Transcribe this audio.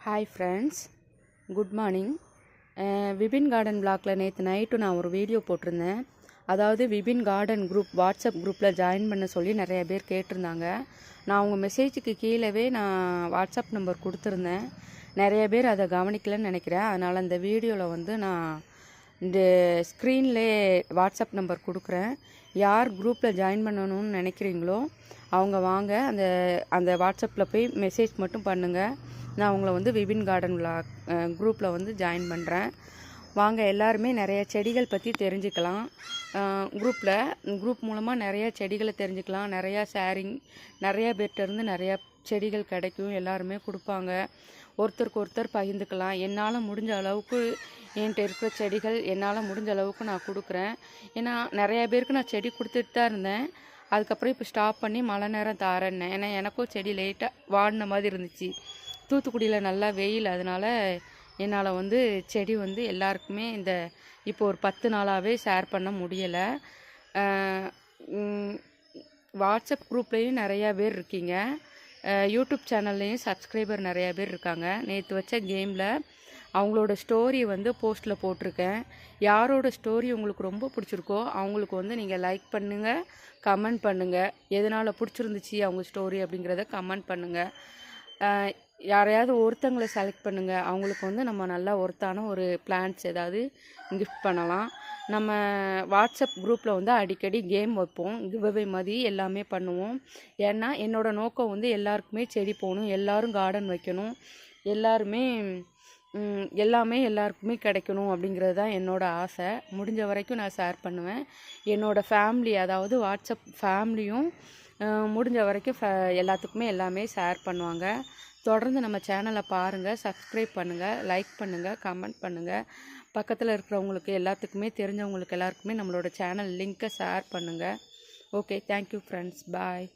Hi friends, good morning. Vipin garden பிளாக்ல நேற்று night நான் ஒரு வீடியோ போட்டிருந்தேன். அதாவது விபின் கார்டன் குரூப் வாட்ஸ்அப் குரூப்பில் ஜாயின் பண்ண சொல்லி நிறைய பேர் கேட்டிருந்தாங்க. நான் உங்கள் மெசேஜுக்கு கீழவே நான் வாட்ஸ்அப் நம்பர் கொடுத்துருந்தேன். நிறைய பேர் அதை கவனிக்கலன்னு நினைக்கிறேன். அதனால் அந்த வீடியோவில் நான் இந்த ஸ்க்ரீன்லே வாட்ஸ்அப் நம்பர் கொடுக்குறேன். யார் குரூப்பில் ஜாயின் பண்ணணும்னு நினைக்கிறீங்களோ அவங்க வாங்க, அந்த வாட்ஸ்அப்பில் போய் மெசேஜ் மட்டும் பண்ணுங்கள். நான் உங்களை விபின் கார்டன் குரூப்பில் ஜாயின் பண்ணுறேன். வாங்க, எல்லாருமே நிறைய செடிகள் பற்றி தெரிஞ்சுக்கலாம். குரூப் மூலமாக நிறைய செடிகளை தெரிஞ்சுக்கலாம். நிறையா ஷேரிங், நிறையா பேர்கிட்டருந்து நிறையா செடிகள் கிடைக்கும். எல்லாருமே கொடுப்பாங்க. ஒருத்தருக்கு ஒருத்தர் பகிர்ந்துக்கலாம். என்னால் முடிஞ்ச அளவுக்கு என்கிட்ட இருக்கிற செடிகள் என்னால் முடிஞ்ச அளவுக்கு நான் கொடுக்குறேன். ஏன்னா நிறையா பேருக்கு நான் செடி கொடுத்துட்டு தான் இருந்தேன். அதுக்கப்புறம் இப்போ ஸ்டாப் பண்ணி மழை நேரம் தாரேன்னேன். ஏன்னா எனக்கும் செடி லேட்டாக வாடின மாதிரி இருந்துச்சு. தூத்துக்குடியில் நல்லா வெயில், அதனால் என்னால் செடி எல்லாருக்குமே இப்போ ஒரு 10 நாளாகவே ஷேர் பண்ண முடியலை. வாட்ஸ்அப் குரூப்லேயும் நிறையா பேர் இருக்கீங்க. யூடியூப் சேனல்லையும் சப்ஸ்கிரைபர் நிறையா பேர் இருக்காங்க. நேற்று வச்ச கேமில் அவங்களோட ஸ்டோரி போஸ்ட்டில் போட்டிருக்கேன். யாரோட ஸ்டோரி உங்களுக்கு ரொம்ப பிடிச்சிருக்கோ அவங்களுக்கு நீங்கள் லைக் பண்ணுங்கள், கமெண்ட் பண்ணுங்கள். எதனால் பிடிச்சிருந்துச்சி அவங்க ஸ்டோரி அப்படிங்கிறத கமெண்ட் பண்ணுங்கள். யாரையாவது ஒருத்தங்களை செலக்ட் பண்ணுங்கள். அவங்களுக்கு நம்ம நல்லா ஒருத்தான ஒரு பிளான்ஸ் ஏதாவது கிஃப்ட் பண்ணலாம். நம்ம வாட்ஸ்அப் குரூப்பில் அடிக்கடி கேம் வைப்போம், கிவ்அவே மாதிரி எல்லாமே பண்ணுவோம். ஏன்னா என்னோடய நோக்கம் எல்லாருக்குமே செடி போகணும், எல்லோரும் கார்டன் வைக்கணும், எல்லாமே எல்லாருக்குமே கிடைக்கணும் அப்படிங்கிறது தான் என்னோடய ஆசை. முடிஞ்ச வரைக்கும் நான் ஷேர் பண்ணுவேன். என்னோடய ஃபேமிலி, அதாவது வாட்ஸ்அப் ஃபேமிலியும் முடிஞ்ச வரைக்கும் எல்லாத்துக்குமே எல்லாமே ஷேர் பண்ணுவாங்க. தொடர்ந்து நம்ம சேனலை பாருங்கள், சப்ஸ்கிரைப் பண்ணுங்கள், லைக் பண்ணுங்கள், கமெண்ட் பண்ணுங்கள். பக்கத்தில் இருக்கிறவங்களுக்கு எல்லாத்துக்குமே தெரிஞ்சவங்களுக்கு எல்லாருக்குமே நம்மளோட சேனல் லிங்க்கை ஷேர் பண்ணுங்கள். ஓகே, தேங்க்யூ ஃப்ரெண்ட்ஸ், பாய்.